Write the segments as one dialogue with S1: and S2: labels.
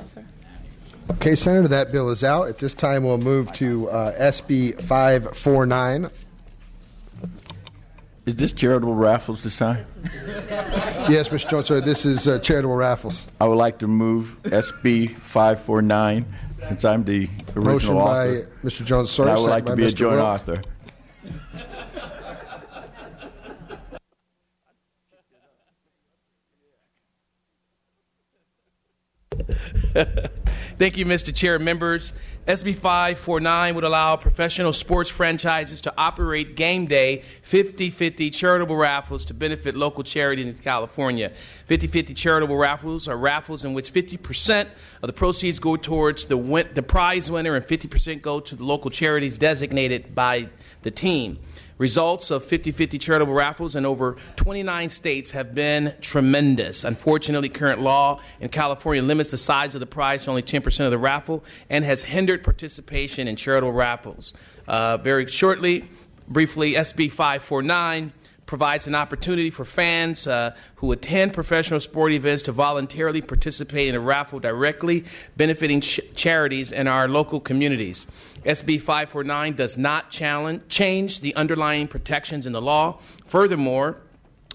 S1: sir.
S2: Okay, Senator, that bill is out. At this time, we'll move to SB 549.
S3: Is this charitable raffles this time?
S2: Yes, Mr. Jones, sir, this is charitable raffles.
S3: I would like to move SB 549 since I'm the original
S2: Motion
S3: author.
S2: by Mr. Jones, sir.
S3: And I would like
S2: second
S3: to
S2: by
S3: be a
S2: Mr.
S3: joint
S2: Wilk.
S3: author.
S4: Thank you, Mr. Chair. Members, SB 549 would allow professional sports franchises to operate game day 50-50 charitable raffles to benefit local charities in California. 50-50 charitable raffles are raffles in which 50% of the proceeds go towards the prize winner and 50% go to the local charities designated by the team. Results of 50-50 charitable raffles in over 29 states have been tremendous. Unfortunately, current law in California limits the size of the prize to only 10% of the raffle and has hindered participation in charitable raffles. Briefly, SB 549 provides an opportunity for fans who attend professional sport events to voluntarily participate in a raffle directly benefiting charities in our local communities. SB 549 does not change the underlying protections in the law. Furthermore,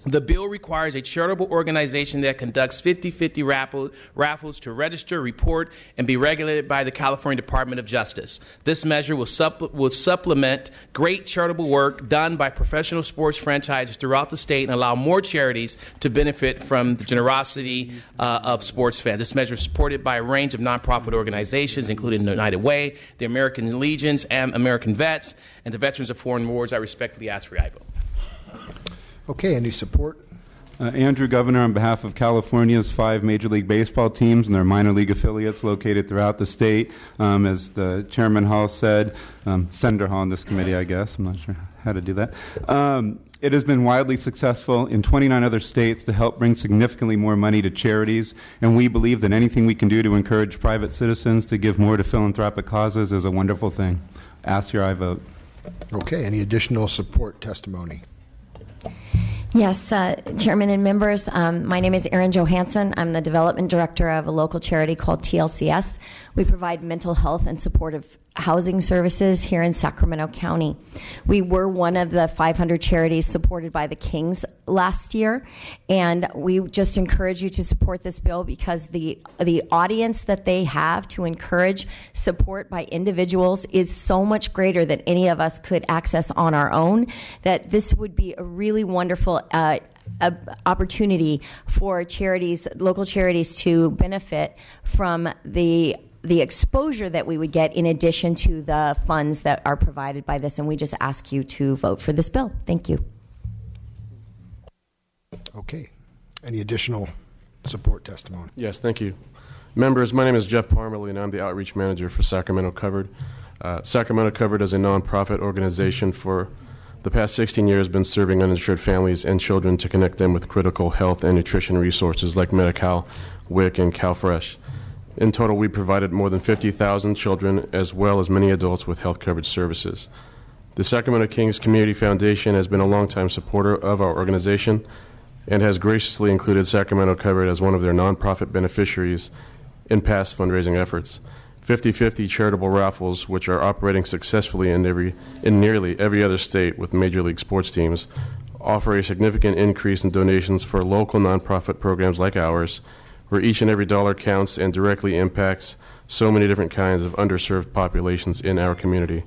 S4: the bill requires a charitable organization that conducts 50-50 raffles to register, report, and be regulated by the California Department of Justice. This measure will supplement great charitable work done by professional sports franchises throughout the state and allow more charities to benefit from the generosity of sports fans. This measure is supported by a range of nonprofit organizations, including the United Way, the American Legions, and American Vets, and the Veterans of Foreign Wars. I respectfully ask for your vote.
S2: Okay, any support?
S5: Andrew Governor, on behalf of California's 5 Major League Baseball teams and their minor league affiliates located throughout the state. As the Chairman Hall said, Senator Hall in this committee, I guess. I'm not sure how to do that. It has been wildly successful in 29 other states to help bring significantly more money to charities, and we believe that anything we can do to encourage private citizens to give more to philanthropic causes is a wonderful thing. Ask your aye vote.
S2: Okay, any additional support testimony?
S6: Yes, Chairman and members, my name is Erin Johansson. I'm the development director of a local charity called TLCS. We provide mental health and supportive housing services here in Sacramento County. We were one of the 500 charities supported by the Kings last year, and we just encourage you to support this bill because the audience that they have to encourage support by individuals is so much greater than any of us could access on our own, that this would be a really wonderful opportunity for charities, local charities, to benefit from the exposure that we would get in addition to the funds that are provided by this. And we just ask you to vote for this bill. Thank you.
S2: Okay. Any additional support testimony?
S7: Yes, thank you. Members, my name is Jeff Parmalee, and I'm the Outreach Manager for Sacramento Covered. Sacramento Covered is a nonprofit organization for the past 16 years been serving uninsured families and children to connect them with critical health and nutrition resources like Medi-Cal, WIC, and CalFresh. In total, we provided more than 50,000 children as well as many adults with health coverage services. The Sacramento Kings Community Foundation has been a longtime supporter of our organization and has graciously included Sacramento Covered as one of their nonprofit beneficiaries in past fundraising efforts. 50-50 charitable raffles, which are operating successfully in nearly every other state with Major League sports teams, offer a significant increase in donations for local nonprofit programs like ours, where each and every dollar counts and directly impacts so many different kinds of underserved populations in our community.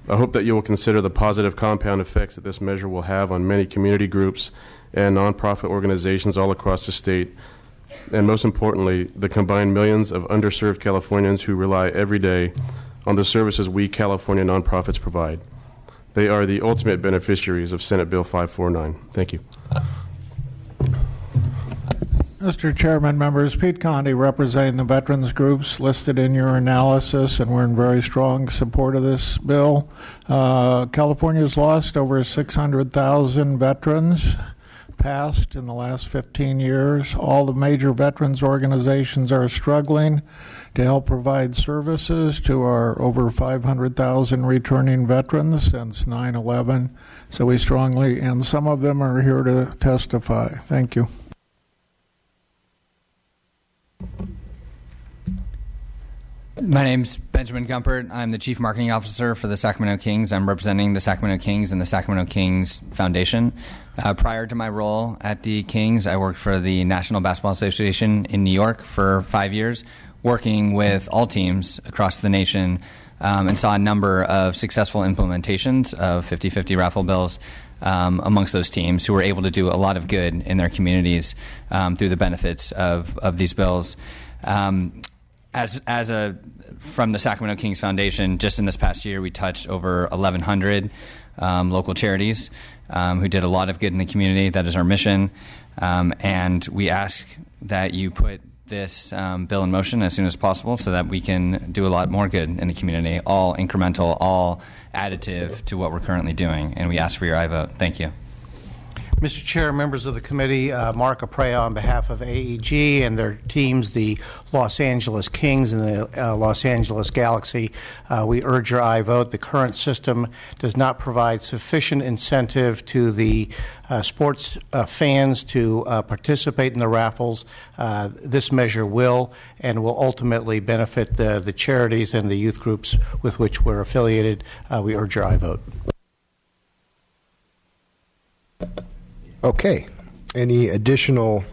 S7: I hope that you will consider the positive compound effects that this measure will have on many community groups and nonprofit organizations all across the state, and most importantly, the combined millions of underserved Californians who rely every day on the services we California nonprofits provide. They are the ultimate beneficiaries of Senate Bill 549. Thank you.
S8: Mr. Chairman, members, Pete Conde representing the veterans groups listed in your analysis, and we're in very strong support of this bill. California's lost over 600,000 veterans passed in the last 15 years. All the major veterans organizations are struggling to help provide services to our over 500,000 returning veterans since 9/11. So we strongly, and some of them are here to testify. Thank you.
S1: My name's Benjamin Gumpert. I'm the Chief Marketing Officer for the Sacramento Kings. I'm representing the Sacramento Kings and the Sacramento Kings Foundation. Prior to my role at the Kings, I worked for the National Basketball Association in New York for 5 years, working with all teams across the nation, and saw a number of successful implementations of 50-50 raffle bills amongst those teams who were able to do a lot of good in their communities through the benefits of these bills. From the Sacramento Kings Foundation, just in this past year, we touched over 1,100 local charities who did a lot of good in the community. That is our mission. And we ask that you put this bill in motion as soon as possible so that we can do a lot more good in the community, all incremental, all additive to what we're currently doing. And we ask for your aye vote. Thank you.
S9: Mr. Chair, members of the committee, Mark Aprea on behalf of AEG and their teams, the Los Angeles Kings and the Los Angeles Galaxy, we urge your aye vote. The current system does not provide sufficient incentive to the sports fans to participate in the raffles. This measure will and will ultimately benefit the charities and the youth groups with which we're affiliated. We urge your aye vote.
S2: Okay. Any additional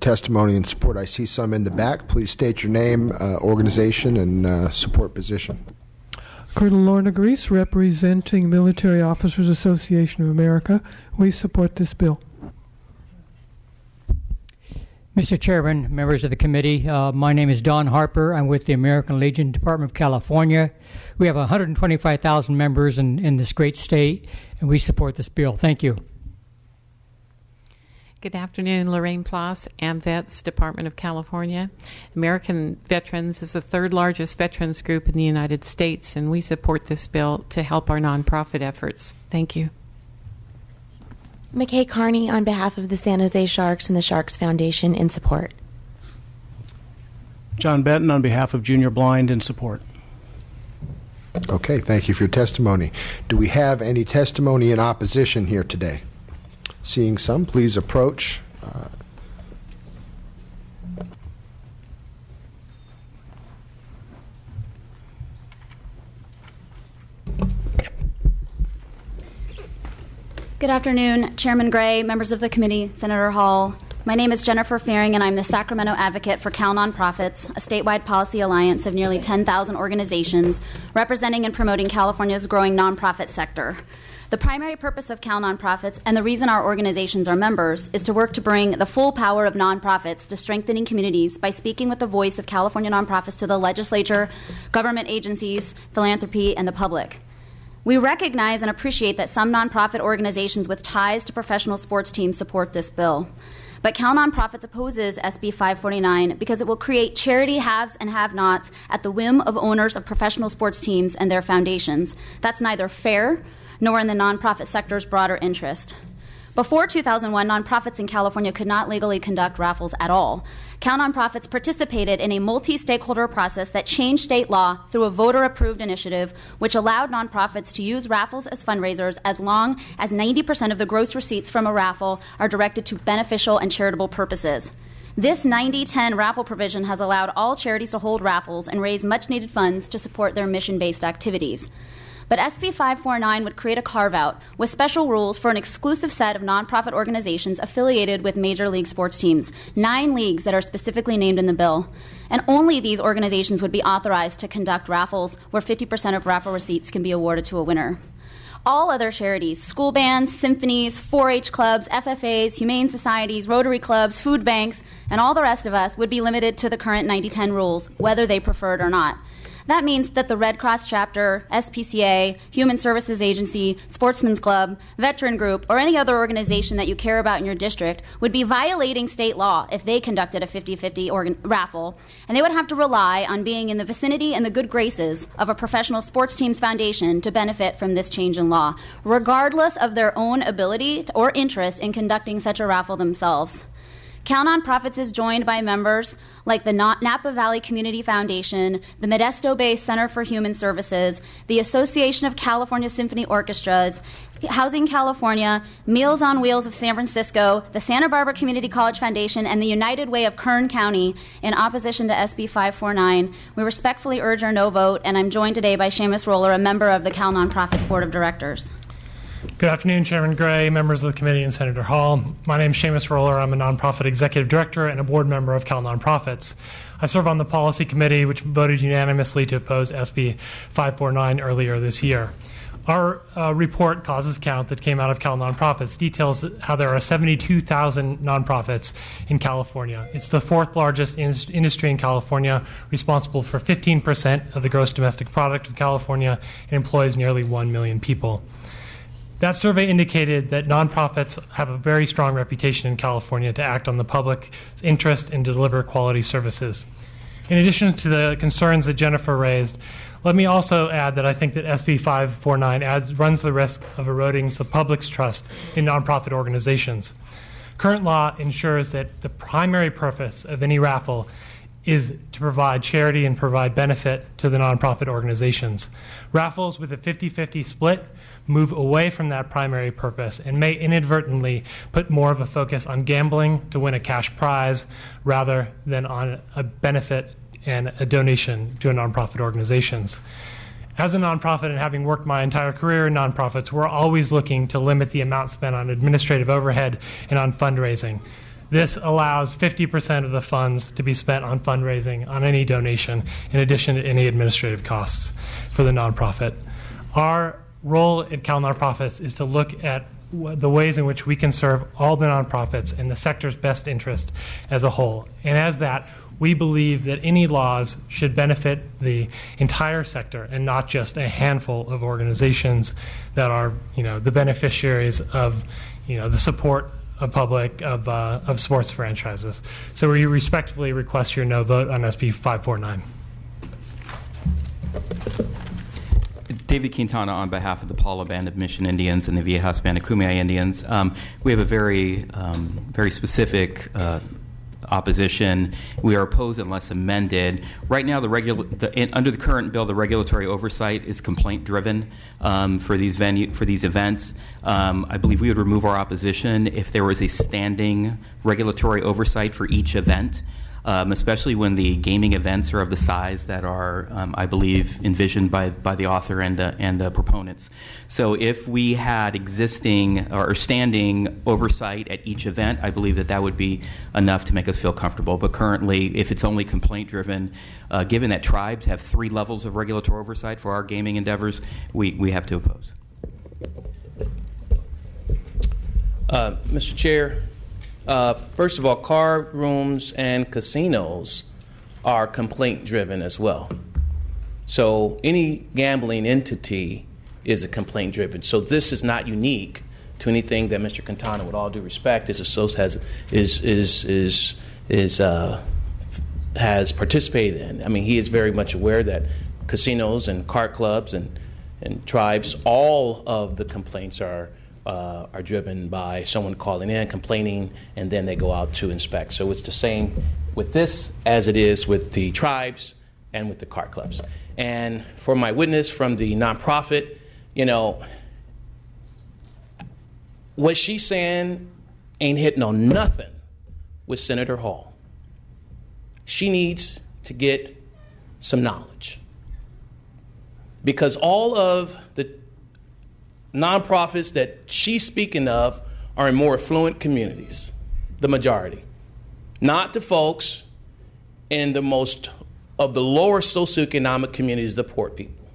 S2: testimony and support? I see some in the back. Please state your name, organization, and support position.
S10: Colonel Lorna Grease, representing Military Officers Association of America. We support this bill.
S11: Mr. Chairman, members of the committee, my name is Don Harper. I'm with the American Legion Department of California. We have 125,000 members in this great state, and we support this bill. Thank you.
S12: Good afternoon, Lorraine Ploss, AMVETS, Department of California. American Veterans is the third largest veterans group in the United States, and we support this bill to help our nonprofit efforts. Thank you.
S13: McKay Carney on behalf of the San Jose Sharks and the Sharks Foundation in support.
S14: John Benton on behalf of Junior Blind in support.
S2: Okay, thank you for your testimony. Do we have any testimony in opposition here today? Seeing some, please approach.
S15: Good afternoon, Chairman Gray, members of the committee, Senator Hall. My name is Jennifer Fearing, and I'm the Sacramento advocate for Cal Nonprofits, a statewide policy alliance of nearly 10,000 organizations representing and promoting California's growing nonprofit sector. The primary purpose of Cal Nonprofits, and the reason our organizations are members, is to work to bring the full power of nonprofits to strengthening communities by speaking with the voice of California nonprofits to the legislature, government agencies, philanthropy, and the public. We recognize and appreciate that some nonprofit organizations with ties to professional sports teams support this bill. But Cal Nonprofits opposes SB 549 because it will create charity haves and have-nots at the whim of owners of professional sports teams and their foundations. That's neither fair nor in the nonprofit sector's broader interest. Before 2001, nonprofits in California could not legally conduct raffles at all. Cal Nonprofits participated in a multi-stakeholder process that changed state law through a voter-approved initiative, which allowed nonprofits to use raffles as fundraisers as long as 90% of the gross receipts from a raffle are directed to beneficial and charitable purposes. This 90-10 raffle provision has allowed all charities to hold raffles and raise much-needed funds to support their mission-based activities. But SB 549 would create a carve-out with special rules for an exclusive set of nonprofit organizations affiliated with major league sports teams, 9 leagues that are specifically named in the bill. And only these organizations would be authorized to conduct raffles where 50% of raffle receipts can be awarded to a winner. All other charities, school bands, symphonies, 4-H clubs, FFAs, humane societies, Rotary clubs, food banks, and all the rest of us would be limited to the current 90-10 rules, whether they prefer it or not. That means that the Red Cross chapter, SPCA, Human Services Agency, Sportsman's Club, Veteran Group, or any other organization that you care about in your district would be violating state law if they conducted a 50-50 raffle, and they would have to rely on being in the vicinity and the good graces of a professional sports team's foundation to benefit from this change in law, regardless of their own ability or interest in conducting such a raffle themselves. Cal Nonprofits is joined by members like the Napa Valley Community Foundation, the Modesto Bay Center for Human Services, the Association of California Symphony Orchestras, Housing California, Meals on Wheels of San Francisco, the Santa Barbara Community College Foundation, and the United Way of Kern County in opposition to SB 549. We respectfully urge our no vote, and I'm joined today by Seamus Roller, a member of the Cal Nonprofits Board of Directors.
S16: Good afternoon, Chairman Gray, members of the committee, and Senator Hall. My name is Seamus Roller. I'm a nonprofit executive director and a board member of Cal Nonprofits. I serve on the policy committee, which voted unanimously to oppose SB 549 earlier this year. Our report, Causes Count, that came out of Cal Nonprofits details how there are 72,000 nonprofits in California. It's the fourth largest industry in California, responsible for 15% of the gross domestic product of California, and employs nearly 1 million people. That survey indicated that nonprofits have a very strong reputation in California to act on the public's interest and deliver quality services. In addition to the concerns that Jennifer raised, let me also add that I think that SB 549 runs the risk of eroding the public's trust in nonprofit organizations. Current law ensures that the primary purpose of any raffle is to provide charity and provide benefit to the nonprofit organizations. Raffles with a 50-50 split move away from that primary purpose and may inadvertently put more of a focus on gambling to win a cash prize rather than on a benefit and a donation to nonprofit organizations. As a nonprofit and having worked my entire career in nonprofits, we're always looking to limit the amount spent on administrative overhead and on fundraising. This allows 50% of the funds to be spent on fundraising on any donation, in addition to any administrative costs for the nonprofit. Our role at Cal Nonprofits is to look at the ways in which we can serve all the nonprofits in the sector's best interest as a whole. And as that, we believe that any laws should benefit the entire sector and not just a handful of organizations that are, the beneficiaries of, the support of public of sports franchises. So we respectfully request your no vote on SB 549.
S17: David Quintana on behalf of the Paula Band of Mission Indians and the Viejas Band of Kumeyaay Indians. We have a very specific opposition. We are opposed unless amended. Right now, under the current bill, the regulatory oversight is complaint-driven for these events. I believe we would remove our opposition if there was a standing regulatory oversight for each event. Especially when the gaming events are of the size that are, I believe, envisioned by the author and the proponents. So if we had existing or standing oversight at each event, I believe that would be enough to make us feel comfortable. But currently, if it's only complaint-driven, given that tribes have 3 levels of regulatory oversight for our gaming endeavors, we have to oppose.
S4: Mr. Chair, first of all, card rooms and casinos are complaint-driven as well. So any gambling entity is a complaint-driven. So this is not unique to anything that Mr. Quintana, with all due respect, has participated in. I mean, he is very much aware that casinos and card clubs and tribes, all of the complaints are driven by someone calling in, complaining, and then they go out to inspect. So it's the same with this as it is with the tribes and with the card clubs. And for my witness from the nonprofit, what she's saying ain't hitting on nothing with Senator Hall. She needs to get some knowledge. Because all of the nonprofits that she's speaking of are in more affluent communities, the majority. Not the folks in the most of the lower socioeconomic communities, the poor people.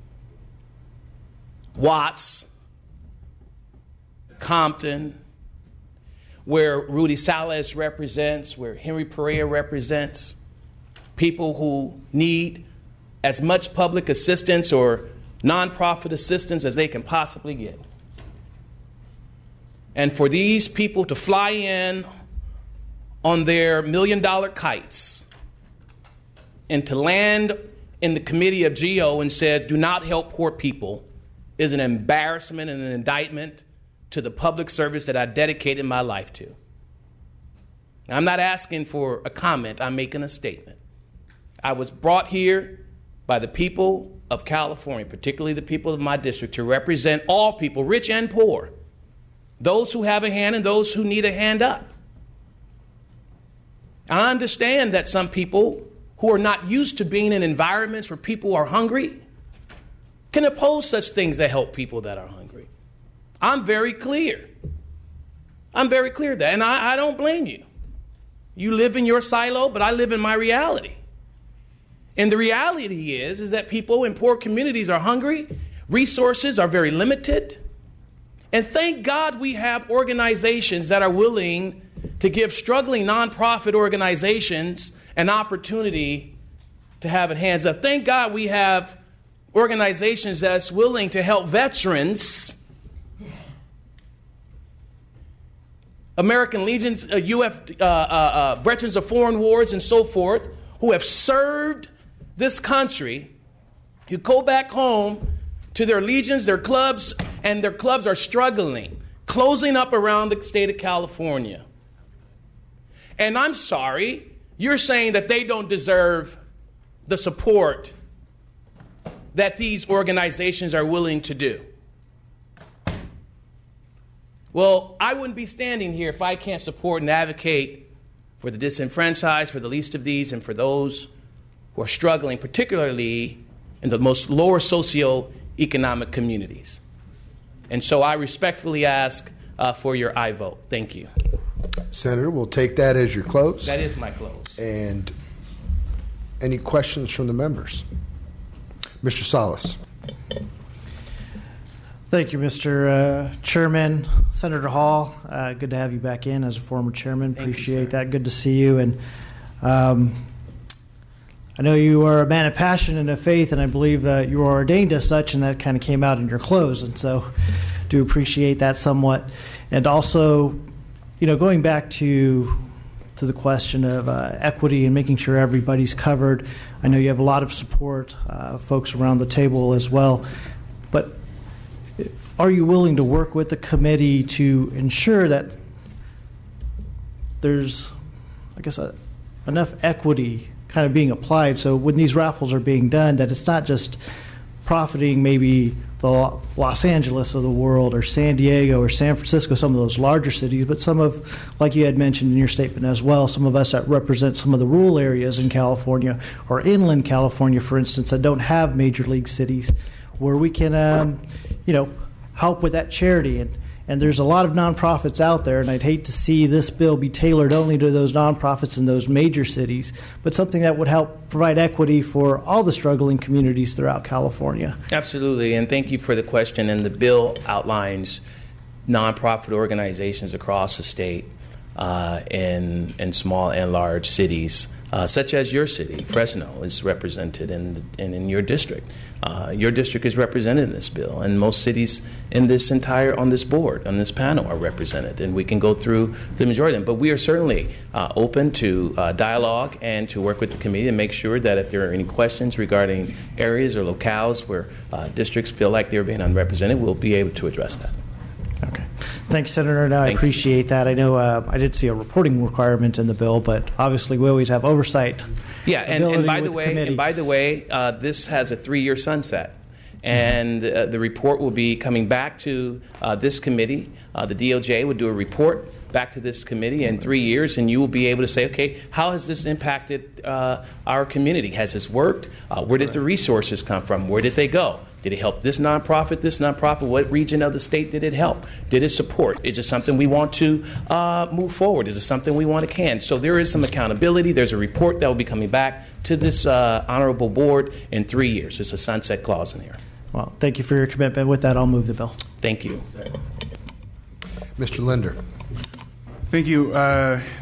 S4: Watts, Compton, where Rudy Salas represents, where Henry Pereira represents, people who need as much public assistance or nonprofit assistance as they can possibly get. And for these people to fly in on their $1 million kites and to land in the committee of GO and said, do not help poor people, is an embarrassment and an indictment to the public service that I dedicated my life to. I'm not asking for a comment. I'm making a statement. I was brought here by the people of California, particularly the people of my district, to represent all people, rich and poor, those who have a hand and those who need a hand up. I understand that some people who are not used to being in environments where people are hungry can oppose such things that help people that are hungry. I'm very clear. I'm very clear of that, and I don't blame you. You live in your silo, but I live in my reality. And the reality is that people in poor communities are hungry, resources are very limited, and thank God we have organizations that are willing to give struggling nonprofit organizations an opportunity to have it hands up. Thank God we have organizations that's willing to help veterans, American Legions, veterans of foreign wars and so forth, who have served this country, who go back home to their legions, their clubs, and their clubs are struggling, closing up around the state of California. And I'm sorry, you're saying that they don't deserve the support that these organizations are willing to do. Well, I wouldn't be standing here if I can't support and advocate for the disenfranchised, for the least of these, and for those who are struggling, particularly in the most lower socioeconomic communities. And so I respectfully ask for your aye vote. Thank you.
S2: Senator, we'll take that as your close.
S4: That is my close.
S2: And any questions from the members? Mr. Salas.
S14: Thank you, Mr. Chairman. Senator Hall, good to have you back in as a former chairman. Appreciate that. Good to see you. And I know you are a man of passion and of faith, and I believe you were ordained as such, and that kind of came out in your close. And so do appreciate that somewhat. And also, going back to the question of equity and making sure everybody's covered, I know you have a lot of support, folks around the table as well. But are you willing to work with the committee to ensure that there's, enough equity kind of being applied, so when these raffles are being done, that it's not just profiting maybe the Los Angeles of the world or San Diego or San Francisco, some of those larger cities, but some of, like you had mentioned in your statement as well, some of us that represent some of the rural areas in California or inland California, for instance, that don't have major league cities, where we can, help with that charity. And there's a lot of nonprofits out there, and I'd hate to see this bill be tailored only to those nonprofits in those major cities, but something that would help provide equity for all the struggling communities throughout California.
S4: Absolutely, and thank you for the question. And the bill outlines nonprofit organizations across the state in small and large cities, such as your city. Fresno is represented in your district. Your district is represented in this bill, and most cities in this on this board, on this panel, are represented, and we can go through the majority of them. But we are certainly open to dialogue and to work with the committee and make sure that if there are any questions regarding areas or locales where districts feel like they're being unrepresented, we'll be able to address that.
S14: Okay. Thanks, Senator. And I appreciate that. I know I did see a reporting requirement in the bill, but obviously we always have oversight.
S4: Yeah, and by the way, this has a 3-year sunset, and the report will be coming back to this committee. The DOJ would do a report back to this committee in 3 years, and you will be able to say, okay, how has this impacted our community? Has this worked? Where did the resources come from? Where did they go? Did it help this nonprofit, this nonprofit? What region of the state did it help? Did it support? Is it something we want to move forward? Is it something we want to can? So there is some accountability. There's a report that will be coming back to this honorable board in 3 years. There's a sunset clause in here.
S14: Well, thank you for your commitment. With that, I'll move the bill.
S4: Thank you.
S2: Mr. Linder.
S18: Thank you.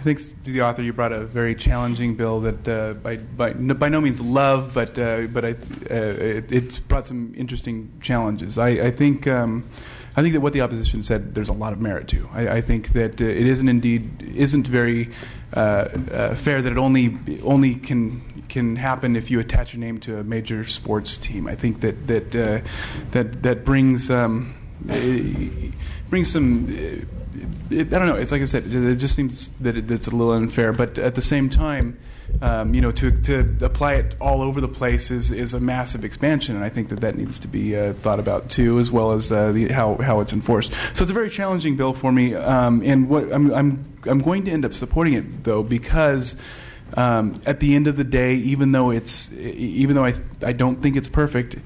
S18: Thanks to the author. You brought a very challenging bill that by no means love, but it's brought some interesting challenges. I think that what the opposition said, there's a lot of merit to. I think that it isn't very fair that it only can happen if you attach your name to a major sports team. I think that brings some I don't know. It's like I said, it just seems that it's a little unfair. But at the same time, to apply it all over the place is a massive expansion, and I think that needs to be thought about too, as well as how it's enforced. So it's a very challenging bill for me, and what I'm going to end up supporting it though, because at the end of the day, even though I don't think it's perfect,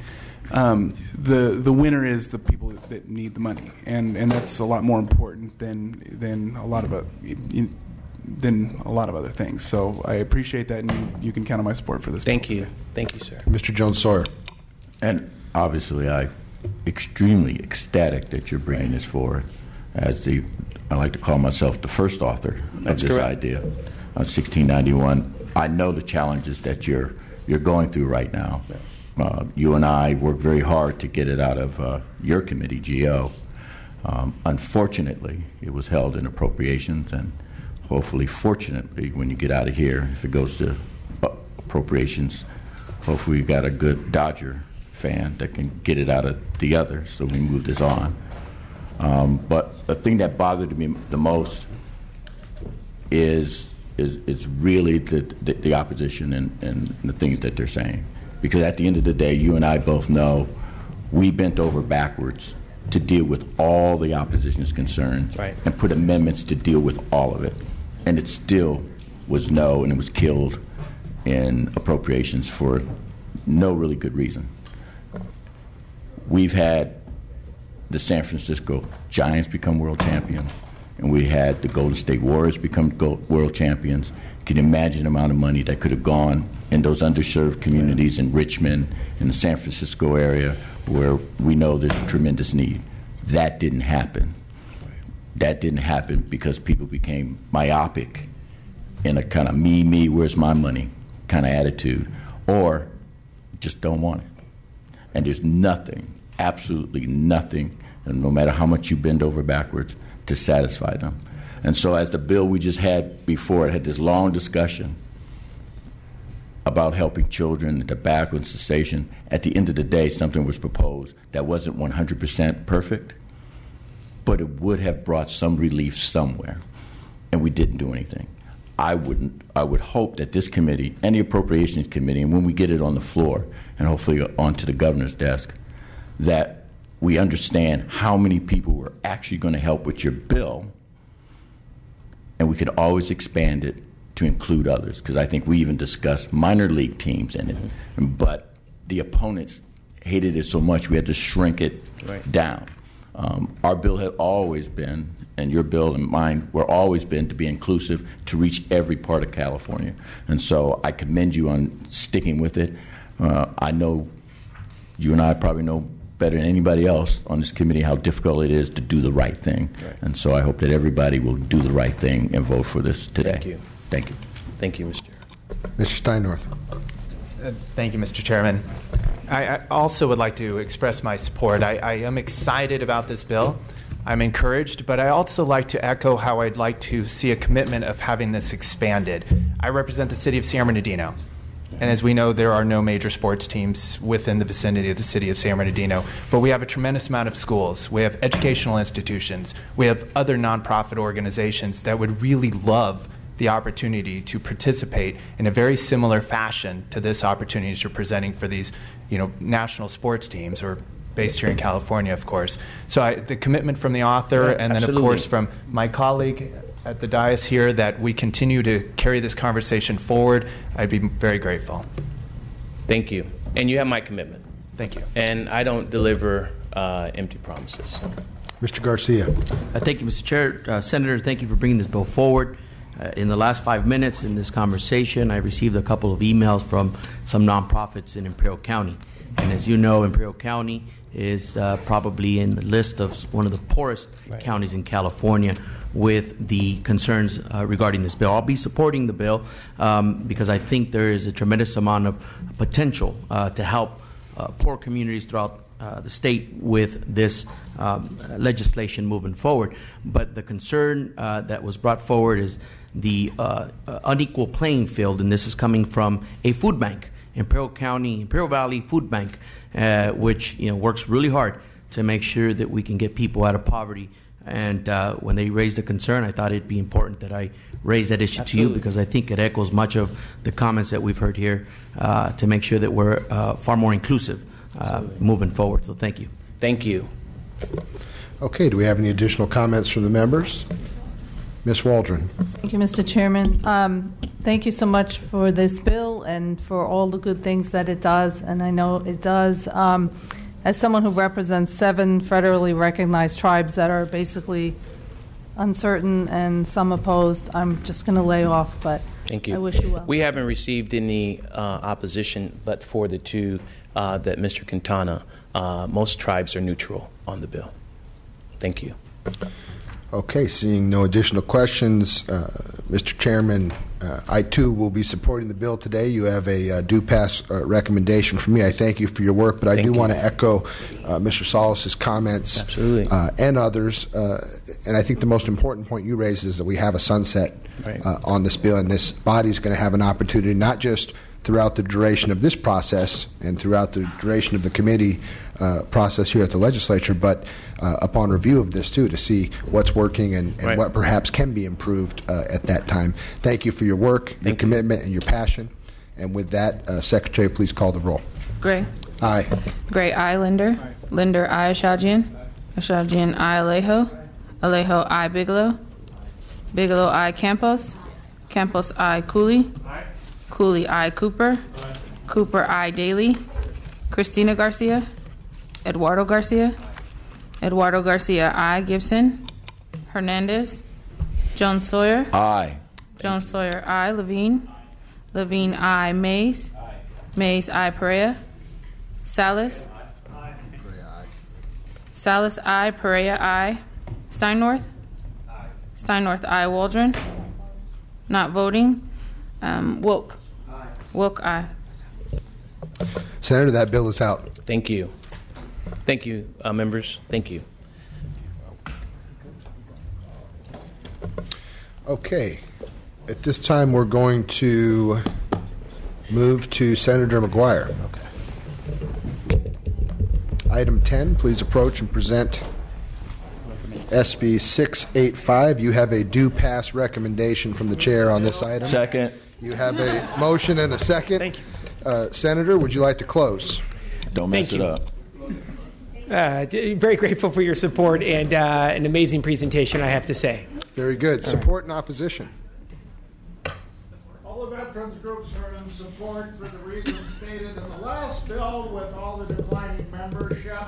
S18: the winner is the people that need the money, and that's a lot more important than a lot of other things. So I appreciate that, and you can count on my support for this.
S4: Thank you, sir.
S2: Mr. Jones-Sawyer.
S3: And obviously, I'm extremely ecstatic that you're bringing this forward. I like to call myself the first author of this idea. 1691. I know the challenges that you're going through right now. You and I worked very hard to get it out of your committee, GO. Unfortunately, it was held in appropriations, and hopefully, fortunately, when you get out of here, if it goes to appropriations, hopefully you've got a good Dodger fan that can get it out of the other so we move this on. But the thing that bothered me the most is really the opposition and the things that they're saying. Because at the end of the day, you and I both know we bent over backwards to deal with all the opposition's concerns and put amendments to deal with all of it. And it still was no, and it was killed in appropriations for no really good reason. We've had the San Francisco Giants become world champions, and we had the Golden State Warriors become world champions. You can imagine the amount of money that could have gone in those underserved communities in Richmond, in the San Francisco area, where we know there's a tremendous need. That didn't happen. That didn't happen because people became myopic in a kind of me, where's my money kind of attitude, or just don't want it. And there's nothing, absolutely nothing, and no matter how much you bend over backwards, to satisfy them. And so as the bill we just had before, it had this long discussion about helping children, tobacco and cessation. At the end of the day, something was proposed that wasn't 100% perfect, but it would have brought some relief somewhere, and we didn't do anything. I would hope that this committee and the Appropriations Committee, and when we get it on the floor and hopefully onto the governor's desk, that we understand how many people we're actually going to help with your bill, and we could always expand it to include others, because I think we even discussed minor league teams in it, but the opponents hated it so much we had to shrink it down. Our bill had always been, and your bill and mine were always been, to be inclusive, to reach every part of California. And so I commend you on sticking with it. I know you and I probably know better than anybody else on this committee how difficult it is to do the right thing. And so I hope that everybody will do the right thing and vote for this today.
S4: Thank you.
S3: Thank you.
S4: Thank you, Mr.
S2: Mr. Steinnorth.
S19: Thank you, Mr. Chairman. I also would like to express my support. I am excited about this bill. I'm encouraged, but I also like to echo how I'd like to see a commitment of having this expanded. I represent the city of San Bernardino, and as we know, there are no major sports teams within the vicinity of the city of San Bernardino, but we have a tremendous amount of schools. We have educational institutions. We have other nonprofit organizations that would really love the opportunity to participate in a very similar fashion to this opportunity you're presenting for these, national sports teams, or based here in California, of course. So the commitment from the author, and then, of course, from my colleague at the dais here, that we continue to carry this conversation forward, I'd be very grateful.
S4: Thank you. And you have my commitment.
S19: Thank you.
S4: And I don't deliver empty promises. So.
S2: Mr. Garcia.
S20: Thank you, Mr. Chair. Senator, thank you for bringing this bill forward. In the last 5 minutes in this conversation, I received a couple of emails from some nonprofits in Imperial County. And as you know, Imperial County is probably in the list of one of the poorest counties in California with the concerns regarding this bill. I'll be supporting the bill because I think there is a tremendous amount of potential to help poor communities throughout the state with this legislation moving forward. But the concern that was brought forward is the unequal playing field, and this is coming from a food bank, Imperial Valley Food Bank, which works really hard to make sure that we can get people out of poverty And when they raised a concern, I thought it'd be important that I raise that issue to you, because I think it echoes much of the comments that we've heard here to make sure that we're far more inclusive moving forward. So thank you.
S4: Thank you.
S2: Okay, do we have any additional comments from the members? Ms. Waldron.
S21: Thank you, Mr. Chairman. Thank you so much for this bill and for all the good things that it does, and I know it does. As someone who represents 7 federally recognized tribes that are basically uncertain and some opposed, I'm just going to lay off, but
S4: Thank you.
S21: I wish you well.
S4: We haven't received any opposition, but for the 2 that Mr. Quintana, most tribes are neutral on the bill. Thank you.
S2: Okay, seeing no additional questions, Mr. Chairman, I too will be supporting the bill today. You have a do pass recommendation from me. I thank you for your work, but I do want to echo Mr. Salas's comments.
S4: Absolutely.
S2: And others. And I think the most important point you raised is that we have a sunset on this bill, and this body is going to have an opportunity not just throughout the duration of this process and throughout the duration of the committee process here at the legislature, but upon review of this too, to see what's working and what perhaps can be improved at that time. Thank you for your work, your commitment, and your passion. And with that, Secretary, please call the roll.
S22: Gray.
S2: Aye.
S22: Gray, aye. Linder. Linder, aye. Ashajian. Ashajian, aye. Alejo. Alejo, aye. Bigelow. Bigelow, aye. Campos. Campos, aye. Cooley. Cooley, aye. Cooper. Cooper, aye. Daly. Christina Garcia. Eduardo Garcia. Eduardo Garcia, aye. Gibson. Hernandez. Jones Sawyer.
S3: Aye.
S22: Jones Sawyer, aye. Levine. Levine, aye. Mays. Mays, aye. Perea. Salas. Salas, aye. Perea, aye. Steinnorth. Steinnorth, aye. Waldron. Not voting. Wilk. Wilk, aye.
S2: Senator, that bill is out.
S4: Thank you. Thank you, members. Thank you.
S2: Okay. At this time, we're going to move to Senator McGuire. Item 10, please approach and present SB 685. You have a due pass recommendation from the chair on this item.
S3: Second.
S2: You have a motion and a second.
S23: Thank you.
S2: Senator, would you like to close?
S3: Don't mess
S23: Thank
S3: it
S23: you.
S3: up.
S23: Very grateful for your support and an amazing presentation, I have to say.
S2: Very good. Support and opposition.
S8: All the veterans groups are in support for the reasons stated in the last bill. With all the declining membership,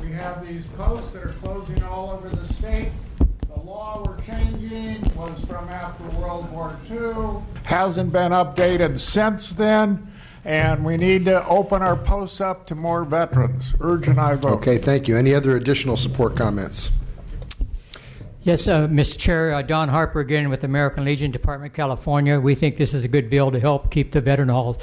S8: we have these posts that are closing all over the state. The law we're changing was from after World War II. Hasn't been updated since then. And we need to open our posts up to more veterans. Urge and I vote.
S2: Okay, thank you. Any other additional support comments?
S11: Yes, Mr. Chair, Don Harper again with American Legion, Department of California. We think this is a good bill to help keep the veteran halls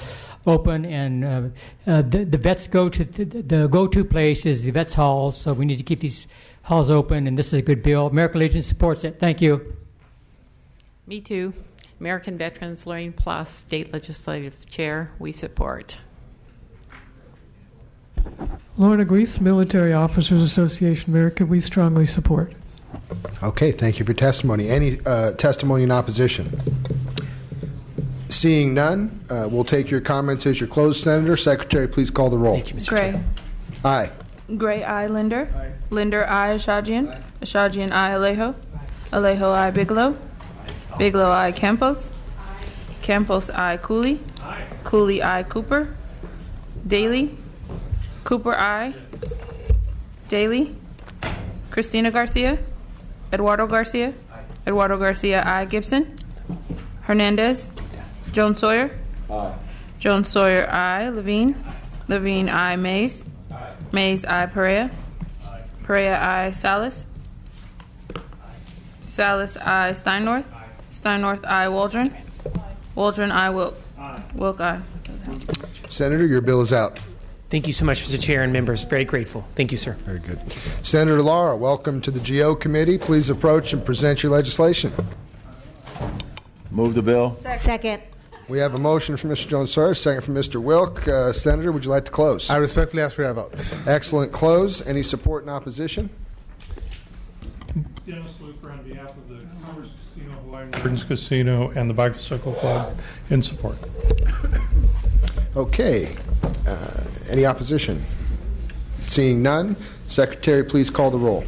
S11: open, and the vets go to the go-to place is the vets halls, so we need to keep these halls open, and this is a good bill. American Legion supports it. Thank you.
S12: Me too. American Veterans Lorraine Plus, State Legislative Chair, we support.
S10: Lorna Grease, Military Officers Association America, we strongly support.
S2: Okay, thank you for testimony. Any testimony in opposition? Seeing none, we'll take your comments as your closed, Senator. Secretary, please call the roll.
S23: Thank you, Mr.
S22: Gray.
S23: Chair.
S2: Aye.
S22: Gray, aye. Linder. Linder, aye. Ashajian. Ashajian, aye. Alejo. Alejo, aye. Bigelow. Bigelow, aye. Campos. Campos, aye. Cooley. Cooley, aye. Cooper. Daly. Cooper, aye. Daly. Christina Garcia. Eduardo Garcia. Eduardo Garcia, aye. Gibson. Hernandez. Jones Sawyer.
S3: Aye.
S22: Jones Sawyer, aye. Levine. Levine, aye. Mays. Mays, aye. Perea. Perea, aye. Salas. Salas, aye. Steinnorth. Steinnorth, aye. Waldron. Waldron, aye. Wilk. Wilk, aye.
S2: Senator, your bill is out.
S23: Thank you so much, Mr. Chair and members. Very grateful. Thank you, sir.
S2: Very good. Senator Lara, welcome to the GO Committee. Please approach and present your legislation.
S3: Move the bill.
S13: Second.
S2: We have a motion from Mr. Jones-Sawyer, second from Mr. Wilk. Senator, would you like to close?
S24: I respectfully ask for your vote.
S2: Excellent close. Any support and opposition?
S16: Dennis Luker on behalf of the Commerce Casino, Hawaiian Gardens Casino, and the Bicycle Club in support.
S2: Okay. Any opposition? Seeing none, Secretary, please call the roll.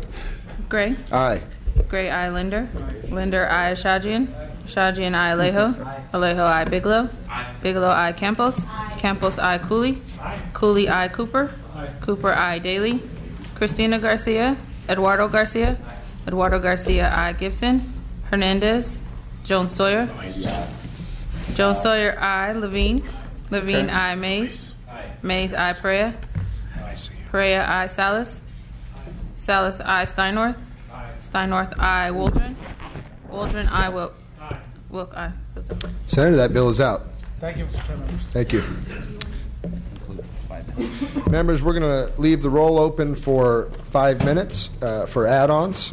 S22: Gray.
S2: Aye.
S22: Gray, I. Linder. Linder, I. Shajian. Shajian, I. Alejo. Alejo, I. Bigelow. Bigelow, I. Campos. Campos, I. Cooley. Cooley, I. Cooper. Cooper, I. Daly. Christina Garcia. Eduardo Garcia. Eduardo Garcia, I. Gibson. Hernandez. Joan Sawyer. Joan Sawyer, I. Levine. Levine, I. Mays. Mays, I. Perea. Perea, I. Salas. Salas, I. Steinworth. Steinworth, I. Waldron. Waldron, I. Wilk. Wilk, I.
S2: Senator, that bill is out.
S8: Thank you, Mr. Chairman.
S2: Thank you. Members, we're going to leave the roll open for 5 minutes for add-ons.